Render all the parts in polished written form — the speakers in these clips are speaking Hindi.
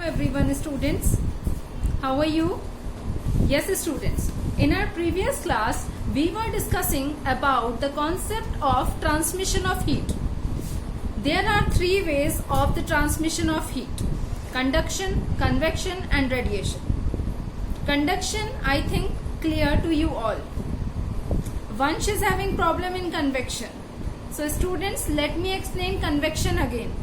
everyone, students. How are you? Yes, students. In our previous class, we were discussing about the concept of transmission of heat. There are three ways of the transmission of heat: conduction, convection and radiation. Conduction, I think, clear to you all. Vansh is having problem in convection. So students, let me explain convection again.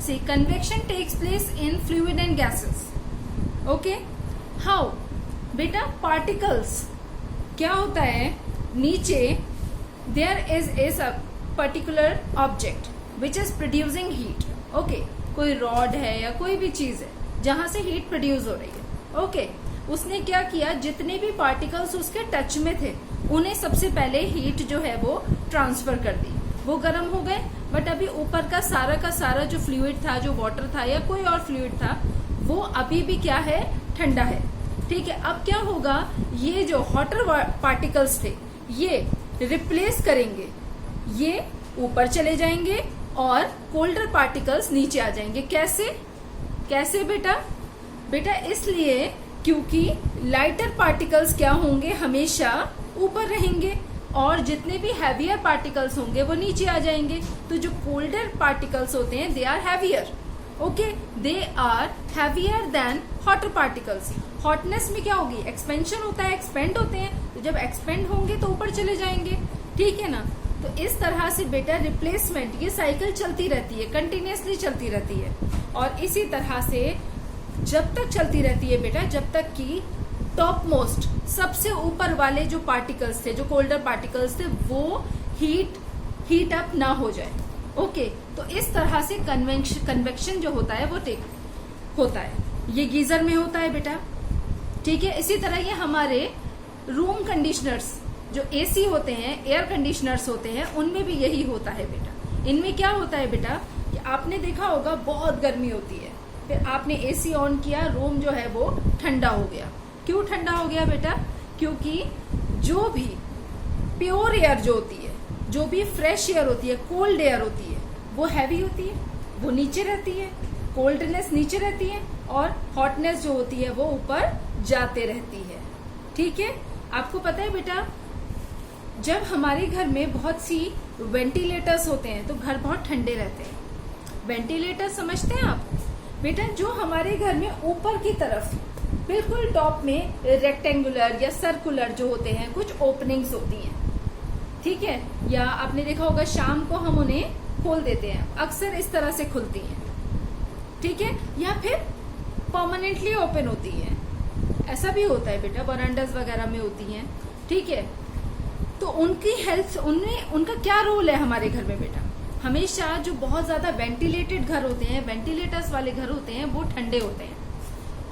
See, convection takes place in fluid and gases. Okay? How? बेटा particles क्या होता है, नीचे there is a particular object which is producing heat. Okay? कोई rod है या कोई भी चीज है जहां से heat produce हो रही है. Okay? उसने क्या किया, जितने भी पार्टिकल्स उसके टच में थे उन्हें सबसे पहले हीट जो है वो ट्रांसफर कर दी. वो गर्म हो गए, बट अभी ऊपर का सारा जो फ्लूइड था, जो वाटर था या कोई और फ्लूइड था, वो अभी भी क्या है, ठंडा है. ठीक है. अब क्या होगा, ये जो हॉटर पार्टिकल्स थे ये रिप्लेस करेंगे, ये ऊपर चले जाएंगे और कोल्डर पार्टिकल्स नीचे आ जाएंगे. कैसे बेटा इसलिए क्योंकि लाइटर पार्टिकल्स क्या होंगे, हमेशा ऊपर रहेंगे और जितने भी हैवियर पार्टिकल्स होंगे वो नीचे आ जाएंगे. तो जो कोल्डर पार्टिकल्स होते हैं they are heavier. Okay, they are heavier than hotter particles. Hotness में क्या होगी, एक्सपेंशन होता है, एक्सपेंड होते हैं. तो जब एक्सपेंड होंगे तो ऊपर चले जाएंगे. ठीक है ना. तो इस तरह से बेटा रिप्लेसमेंट, ये साइकिल चलती रहती है, कंटिन्यूसली चलती रहती है. और इसी तरह से जब तक चलती रहती है बेटा, जब तक कि टॉप मोस्ट, सबसे ऊपर वाले जो पार्टिकल्स थे, जो कोल्डर पार्टिकल्स थे, वो हीट अप ना हो जाए. ओके. तो इस तरह से कन्वेक्शन जो होता है वो होता है. ये गीजर में होता है बेटा. ठीक है. इसी तरह ये हमारे रूम कंडीशनर्स जो एसी होते हैं, एयर कंडीशनर्स होते हैं, उनमें भी यही होता है बेटा. इनमें क्या होता है बेटा कि आपने देखा होगा बहुत गर्मी होती है, फिर आपने एसी ऑन किया, रूम जो है वो ठंडा हो गया. क्यों ठंडा हो गया बेटा? क्योंकि जो भी प्योर एयर जो होती है, जो भी फ्रेश एयर होती है, कोल्ड एयर होती है, वो हैवी होती है, वो नीचे रहती है, कोल्डनेस नीचे रहती है और हॉटनेस जो होती है वो ऊपर जाते रहती है. ठीक है. आपको पता है बेटा, जब हमारे घर में बहुत सी वेंटिलेटर्स होते हैं तो घर बहुत ठंडे रहते हैं. वेंटिलेटर समझते हैं आप बेटा? जो हमारे घर में ऊपर की तरफ बिल्कुल टॉप में रेक्टेंगुलर या सर्कुलर जो होते हैं, कुछ ओपनिंग्स होती हैं. ठीक है. या आपने देखा होगा शाम को हम उन्हें खोल देते हैं, अक्सर इस तरह से खुलती हैं. ठीक है. या फिर परमानेंटली ओपन होती है, ऐसा भी होता है बेटा, बरांडास वगैरह में होती हैं. ठीक है. तो उनकी हेल्थ, उनका क्या रोल है हमारे घर में बेटा? हमेशा जो बहुत ज्यादा वेंटिलेटेड घर होते हैं, वेंटिलेटर्स वाले घर होते हैं, वो ठंडे होते हैं.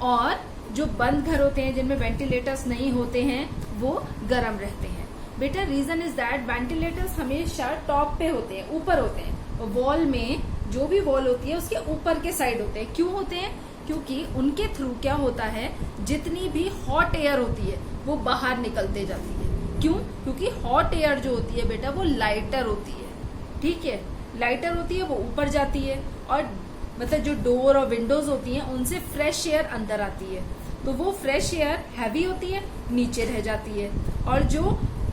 और जो बंद घर होते हैं जिनमें वेंटिलेटर्स नहीं होते हैं, वो गर्म रहते हैं. बेटा रीजन इज दैट वेंटिलेटर्स हमेशा टॉप पे होते हैं, ऊपर होते हैं. वॉल में जो भी वॉल होती है उसके ऊपर के साइड होते हैं. क्यों होते हैं? क्योंकि उनके थ्रू क्या होता है, जितनी भी हॉट एयर होती है वो बाहर निकलते जाती है. क्यों? क्योंकि हॉट एयर जो होती है बेटा वो लाइटर होती है. ठीक है. लाइटर होती है, वो ऊपर जाती है और मतलब जो डोर और विंडोज होती हैं उनसे फ्रेश एयर अंदर आती है. तो वो फ्रेश एयर हैवी होती है, नीचे रह जाती है. और जो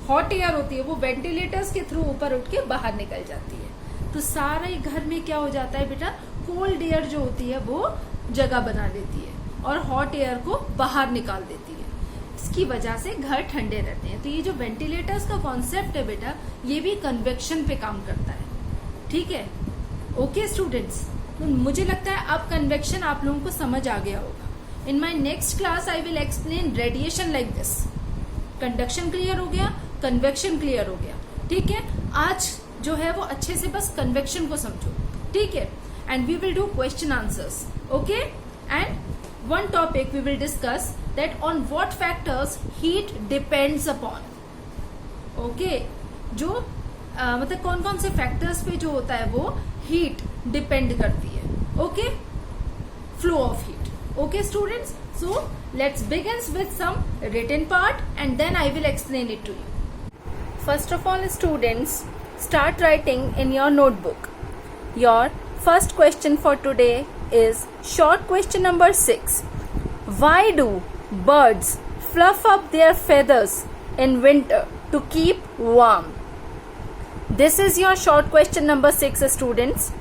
हॉट एयर होती है वो वेंटिलेटर्स के थ्रू ऊपर उठ के बाहर निकल जाती है. तो सारे घर में क्या हो जाता है बेटा, कोल्ड एयर जो होती है वो जगह बना लेती है और हॉट एयर को बाहर निकाल देती है. इसकी वजह से घर ठंडे रहते हैं. तो ये जो वेंटिलेटर्स का कॉन्सेप्ट है बेटा, ये भी कन्वेक्शन पे काम करता है. ठीक है. ओके स्टूडेंट्स, मुझे लगता है अब कन्वेक्शन आप लोगों को समझ आ गया होगा. In my next class I will explain radiation like this. Conduction clear हो गया, कन्वेक्शन क्लियर हो गया. ठीक है. आज जो है वो अच्छे से बस कन्वेक्शन को समझो. ठीक है. And we will do question answers. Okay. And one topic we will discuss that on what factors heat depends upon. Okay. जो मतलब कौन कौन से फैक्टर्स पे जो होता है वो हीट डिपेंड करती है. Okay. Flow of heat. Okay students, so let's begin with some written part and then I will explain it to you. First of all students, start writing in your notebook. Your first question for today is short question number 6. Why do birds fluff up their feathers in winter to keep warm? This is your short question number 6, students,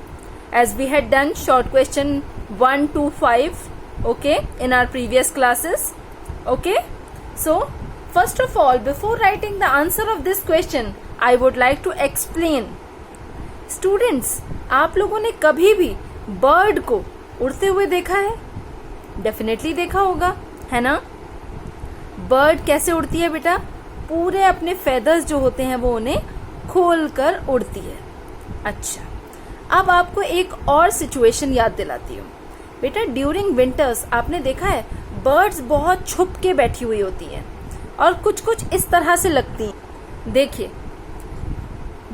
as we had done short question 1 to 5, okay, in our previous classes. Okay, so first of all, before writing the answer of this question, I would like to explain. Students, आप लोगों ने कभी भी बर्ड को उड़ते हुए देखा है? डेफिनेटली देखा होगा, है ना? बर्ड कैसे उड़ती है बेटा? पूरे अपने फेदर्स जो होते हैं वो उन्हें खोल कर उड़ती है. अच्छा, अब आपको एक और सिचुएशन याद दिलाती हूँ. बेटा, ड्यूरिंग विंटर्स आपने देखा है बर्ड्स बहुत छुप के बैठी हुई होती हैं और कुछ कुछ इस तरह से लगती हैं. देखिए,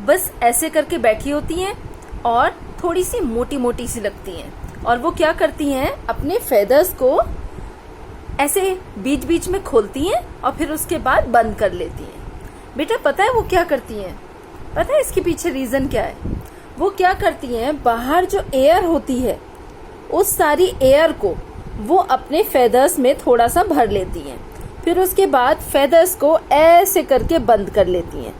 बस ऐसे करके बैठी होती हैं और थोड़ी सी मोटी मोटी सी लगती हैं, और वो क्या करती हैं, अपने फेदर्स को ऐसे बीच बीच में खोलती हैं और फिर उसके बाद बंद कर लेती हैं. बेटा, पता है वो क्या करती हैं? पता है इसके पीछे रीजन क्या है? वो क्या करती हैं, बाहर जो एयर होती है उस सारी एयर को वो अपने फेदर्स में थोड़ा सा भर लेती हैं, फिर उसके बाद फेदर्स को ऐसे करके बंद कर लेती हैं.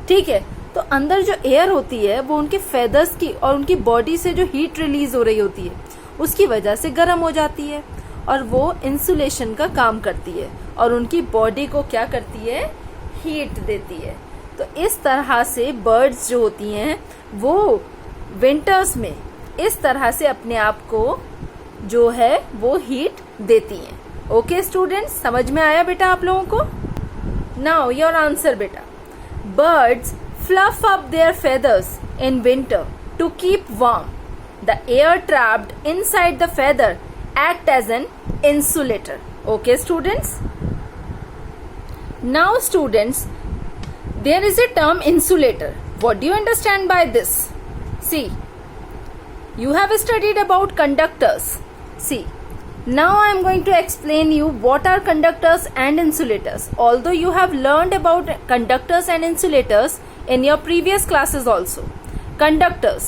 ठीक है, तो अंदर जो एयर होती है वो उनके फेदर्स की और उनकी बॉडी से जो हीट रिलीज हो रही होती है उसकी वजह से गर्म हो जाती है और वो इंसुलेशन का काम करती है और उनकी बॉडी को क्या करती है, हीट देती है. तो इस तरह से बर्ड्स जो होती हैं वो विंटर्स में इस तरह से अपने आप को जो है वो हीट देती हैं. ओके स्टूडेंट्स, समझ में आया बेटा आप लोगों को? नाउ योर आंसर बेटा. Birds fluff up their feathers in winter to keep warm. The air trapped inside the feather act as an insulator. Okay students? Now students, there is a term insulator. What do you understand by this? See, you have studied about conductors. See, now I am going to explain you what are conductors and insulators. Although you have learned about conductors and insulators in your previous classes also. Conductors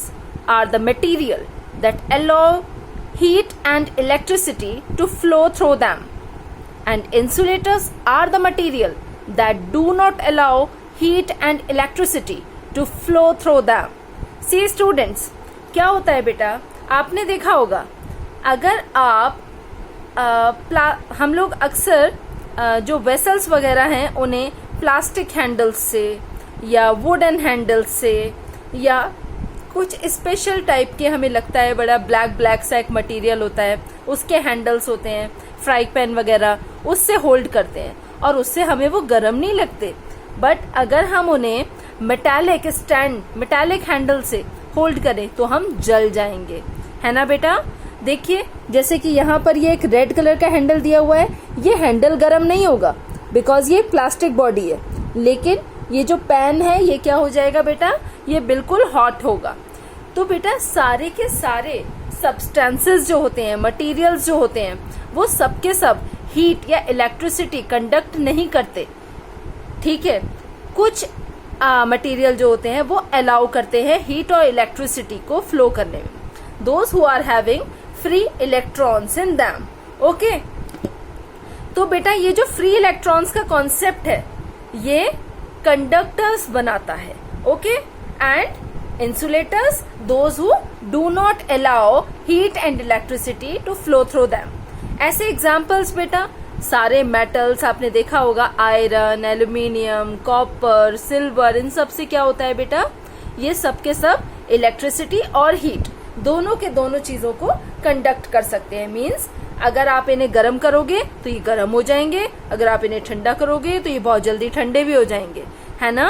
are the material that allow heat and electricity to flow through them, and insulators are the material that do not allow heat and electricity to flow through them. See students, क्या होता है बेटा, आपने देखा होगा अगर आप हम लोग अक्सर जो वेसल्स वगैरह हैं उन्हें प्लास्टिक हैंडल्स से या वुडन हैंडल्स से या कुछ स्पेशल टाइप के, हमें लगता है बड़ा ब्लैक सा एक मटेरियल होता है, उसके हैंडल्स होते हैं, फ्राई पैन वगैरह, उससे होल्ड करते हैं और उससे हमें वो गर्म नहीं लगते. बट अगर हम उन्हें मेटालिक हैंडल से होल्ड करें तो हम जल जाएंगे, है ना बेटा? देखिए, जैसे कि यहाँ पर ये एक रेड कलर का हैंडल दिया हुआ है, ये हैंडल गर्म नहीं होगा बिकॉज ये प्लास्टिक बॉडी है, लेकिन ये जो पैन है ये क्या हो जाएगा बेटा, ये बिल्कुल हॉट होगा. तो बेटा सारे के सारे सब्सटेंसेस जो होते हैं, मटेरियल्स जो होते हैं, वो सब के सब हीट या इलेक्ट्रिसिटी कंडक्ट नहीं करते. ठीक है, कुछ मटेरियल जो होते हैं वो अलाउ करते हैं हीट और इलेक्ट्रिसिटी को फ्लो करने में. Those who are having free electrons in them. Okay, तो बेटा ये जो फ्री इलेक्ट्रॉन्स का कॉन्सेप्ट है ये कंडक्टर्स बनाता है. Okay, and insulators those who do not allow heat and electricity to flow through them. ऐसे एग्जाम्पल्स बेटा सारे मेटल्स आपने देखा होगा, आयरन, एल्यूमिनियम, कॉपर, सिल्वर, इन सब से क्या होता है बेटा, ये सब के सब इलेक्ट्रिसिटी और हीट दोनों के दोनों चीजों को कंडक्ट कर सकते हैं. मीन्स अगर आप इन्हें गर्म करोगे तो ये गर्म हो जाएंगे, अगर आप इन्हें ठंडा करोगे तो ये बहुत जल्दी ठंडे भी हो जाएंगे, है ना?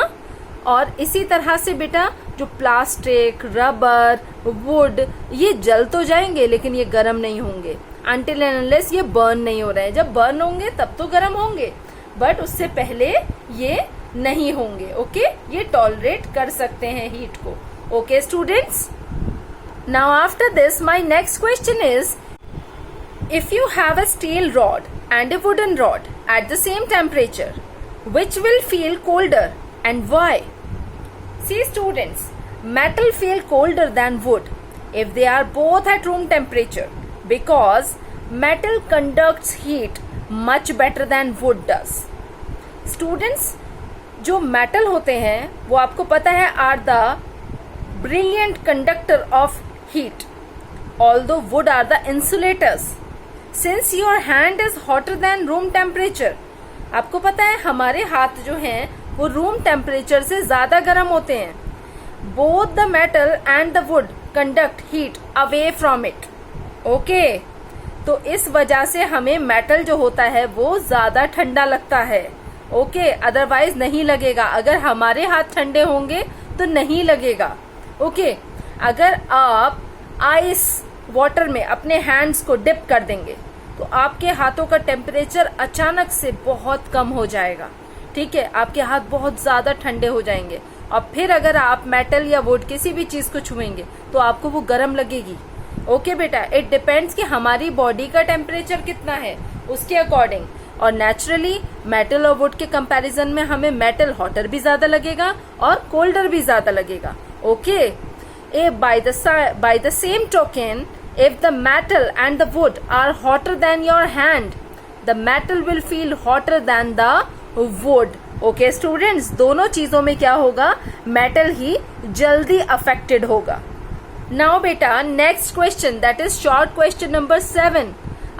और इसी तरह से बेटा जो प्लास्टिक, रबर, वुड, ये जल तो जाएंगे लेकिन ये गर्म नहीं होंगे अनटिल एंड अनलेस ये बर्न नहीं हो रहे हैं. जब बर्न होंगे तब तो गर्म होंगे, बट उससे पहले ये नहीं होंगे. ओके, ये टॉलरेट कर सकते हैं हीट को. Okay students, now after this my next question is, if you have a steel rod and a wooden rod at the same temperature, which will feel colder and why? See students, metal feel colder than wood if they are both at room temperature, because metal conducts heat much better than wood does. Students, जो मेटल होते हैं वो आपको पता है are the brilliant conductor of heat, although wood are the insulators. Since your hand is hotter than room temperature, आपको पता है हमारे हाथ जो हैं वो रूम टेम्परेचर से ज्यादा गर्म होते हैं. Both the metal and the wood conduct heat away from it. Okay, तो इस वजह से हमें मेटल जो होता है वो ज्यादा ठंडा लगता है. ओके, अदरवाइज नहीं लगेगा. अगर हमारे हाथ ठंडे होंगे तो नहीं लगेगा. ओके, अगर आप आइस वाटर में अपने हैंड्स को डिप कर देंगे तो आपके हाथों का टेम्परेचर अचानक से बहुत कम हो जाएगा. ठीक है, आपके हाथ बहुत ज्यादा ठंडे हो जाएंगे. और फिर अगर आप मेटल या वुड किसी भी चीज को छुएंगे तो आपको वो गर्म लगेगी. ओके बेटा, इट डिपेंड्स कि हमारी बॉडी का टेम्परेचर कितना है उसके अकॉर्डिंग. और नेचुरली मेटल और वुड के कंपैरिजन में हमें मेटल हॉटर भी ज्यादा लगेगा और कोल्डर भी ज्यादा लगेगा. Okay, by the same token, if the metal and the wood are hotter than your hand, the metal will feel hotter than the wood. Okay students, दोनों चीजों में क्या होगा, मेटल ही जल्दी अफेक्टेड होगा. Now बेटा, next question, that is short question number 7.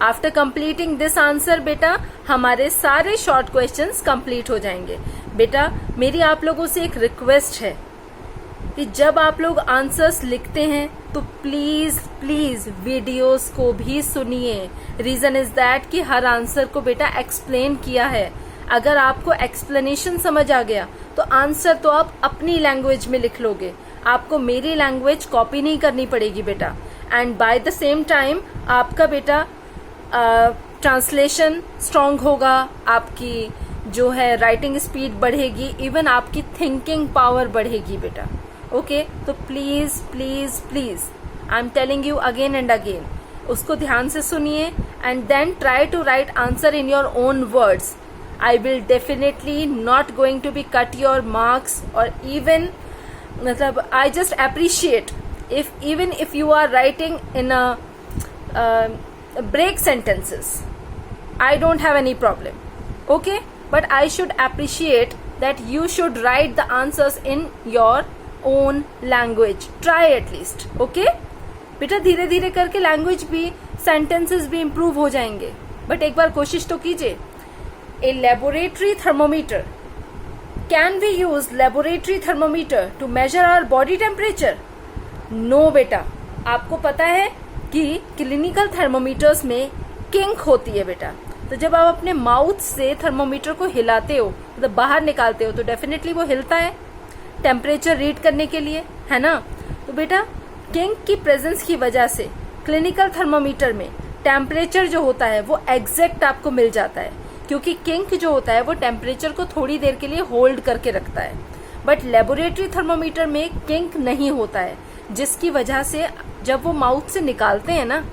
After completing this answer बेटा हमारे सारे short questions complete हो जाएंगे. बेटा मेरी आप लोगों से एक रिक्वेस्ट है कि जब आप लोग आंसर्स लिखते हैं तो प्लीज प्लीज वीडियोस को भी सुनिए. रीजन इज दैट कि हर आंसर को बेटा एक्सप्लेन किया है. अगर आपको एक्सप्लेनेशन समझ आ गया तो आंसर तो आप अपनी लैंग्वेज में लिख लोगे. आपको मेरी लैंग्वेज कॉपी नहीं करनी पड़ेगी बेटा. And by the same time आपका बेटा ट्रांसलेशन स्ट्रांग होगा, आपकी जो है राइटिंग स्पीड बढ़ेगी, इवन आपकी थिंकिंग पावर बढ़ेगी बेटा. ओके, तो please please please I am telling you again and again, उसको ध्यान से सुनिए and then try to write answer in your own words. I will definitely not going to be cut your marks और इवन मतलब I just appreciate if you are writing in a break sentences. I don't have any problem. Okay, but I should appreciate that you should write the answers in your own language. Try at least. Okay, बेटा धीरे धीरे करके लैंग्वेज भी सेंटेंसेस भी इम्प्रूव हो जाएंगे, बट एक बार कोशिश तो कीजिए. A laboratory thermometer, can we use laboratory thermometer to measure our body temperature? No बेटा, आपको पता है कि क्लिनिकल थर्मोमीटर्स में किंक होती है बेटा. तो जब आप अपने माउथ से थर्मोमीटर को हिलाते हो मतलब बाहर निकालते हो तो डेफिनेटली वो हिलता है टेम्परेचर रीड करने के लिए, है ना. तो बेटा किंक की प्रेजेंस की वजह से क्लिनिकल थर्मोमीटर में टेम्परेचर जो होता है वो एग्जैक्ट आपको मिल जाता है, क्योंकि किंक जो होता है वो टेम्परेचर को थोड़ी देर के लिए होल्ड करके रखता है. बट लेबोरेटरी थर्मोमीटर में किंक नहीं होता है, जिसकी वजह से जब वो माउथ से निकालते हैं ना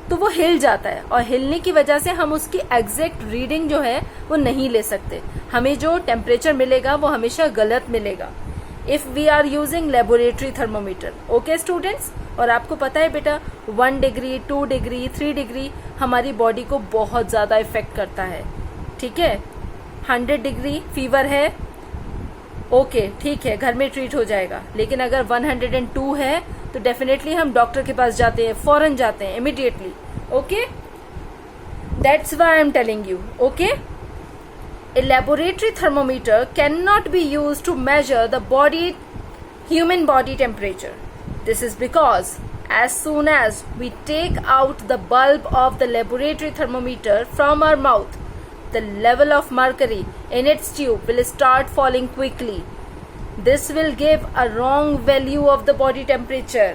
तो वो हिल जाता है, और हिलने की वजह से हम उसकी एग्जैक्ट रीडिंग जो है वो नहीं ले सकते. हमें जो टेम्परेचर मिलेगा वो हमेशा गलत मिलेगा if we are using laboratory thermometer. Okay students, और आपको पता है बेटा 1 डिग्री 2 डिग्री 3 डिग्री हमारी बॉडी को बहुत ज्यादा इफेक्ट करता है. ठीक है, 100 डिग्री फीवर है, ओके ठीक है घर में ट्रीट हो जाएगा. लेकिन अगर 102 है तो डेफिनेटली हम डॉक्टर के पास जाते हैं, फौरन जाते हैं immediately. Okay, that's why I am telling you. Okay, a laboratory thermometer cannot be used to measure the human body temperature. This is because as soon as we take out the bulb of the laboratory thermometer from our mouth, the level of mercury in its tube will start falling quickly. This will give a wrong value of the body temperature.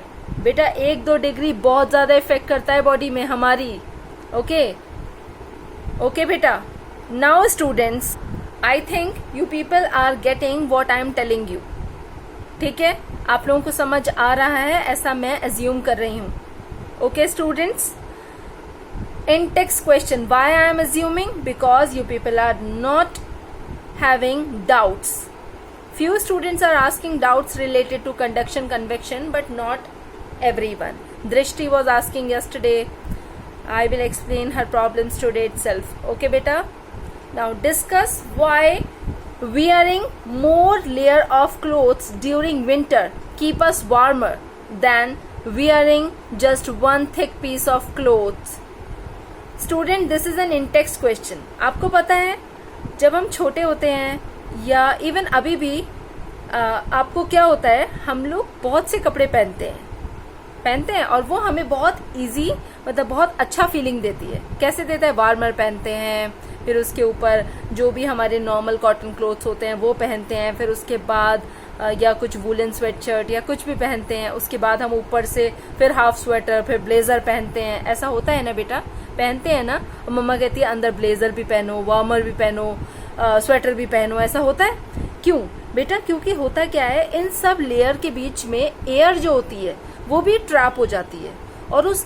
बेटा 1-2 डिग्री बहुत ज्यादा इफेक्ट करता है बॉडी में हमारी. ओके ओके बेटा. Now students, I think you people are getting what I am telling you. ठीक है, आप लोगों को समझ आ रहा है ऐसा मैं assume कर रही हूँ. Okay students, in text question, why I am assuming? Because you people are not having doubts. Few students are asking doubts related to conduction, convection, but not everyone. Drishti was asking yesterday, I will explain her problems today itself. Okay beta, now discuss why wearing more layer of clothes during winter keep us warmer than wearing just one thick piece of clothes. Student, this is an in-text question. आपको पता है जब हम छोटे होते हैं या इवन अभी भी आपको क्या होता है, हम लोग बहुत से कपड़े पहनते हैं और वो हमें बहुत इजी, मतलब बहुत अच्छा फीलिंग देती है. कैसे देता है? वार्मर पहनते हैं, फिर उसके ऊपर जो भी हमारे नॉर्मल कॉटन क्लोथ्स होते हैं वो पहनते हैं, फिर उसके बाद या कुछ वुलन स्वेटशर्ट या कुछ भी पहनते हैं, उसके बाद हम ऊपर से फिर हाफ स्वेटर, फिर ब्लेजर पहनते हैं. ऐसा होता है ना बेटा? पहनते हैं ना. मम्मा कहती है अंदर ब्लेजर भी पहनो, वार्मर भी पहनो, स्वेटर भी पहनो. ऐसा होता है. क्यों बेटा? क्योंकि होता क्या है, इन सब लेयर के बीच में एयर जो होती है वो भी ट्रैप हो जाती है. और उस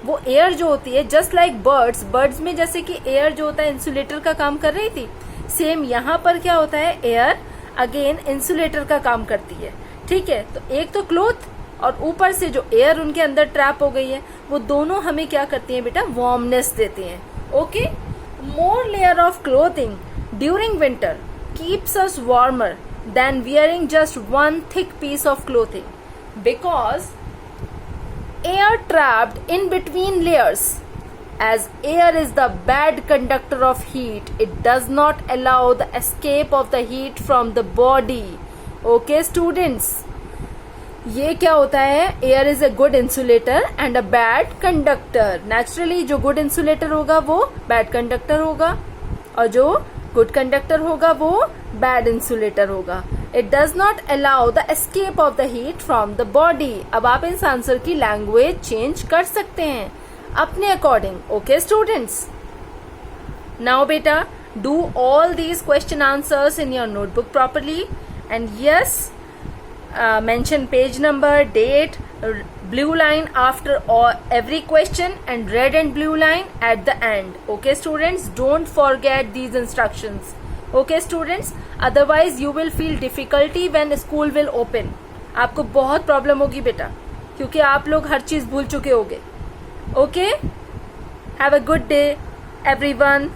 वो एयर जो होती है, जस्ट लाइक बर्ड्स में जैसे कि एयर जो होता है इंसुलेटर का काम कर रही थी, सेम यहाँ पर क्या होता है, एयर अगेन इंसुलेटर का काम करती है. ठीक है, तो एक तो क्लोथ और ऊपर से जो एयर उनके अंदर ट्रैप हो गई है, वो दोनों हमें क्या करती हैं बेटा? वार्मनेस देती हैं. Okay, more layer of clothing during winter keeps us warmer than wearing just one thick piece of clothing, because air trapped in between layers. As air is the bad conductor of heat, it does not allow the escape of the heat from the body. Okay students, ये क्या होता है? Air is a good insulator and a bad conductor. Naturally जो good insulator होगा वो bad conductor होगा और जो good conductor होगा वो bad insulator होगा. It does not allow the escape of the heat from the body. अब आप इस आंसर की लैंग्वेज चेंज कर सकते हैं अपने अकॉर्डिंग. ओके स्टूडेंट्स, नाउ बेटा do all these question answers in your notebook properly, and yes, mention page number, date, blue line after every question, and red and blue line at the end. Okay students, don't forget these instructions. Okay students, otherwise you will feel difficulty when school will open. आपको बहुत प्रॉब्लम होगी बेटा, क्योंकि आप लोग हर चीज भूल चुके होगे. Okay, have a good day everyone.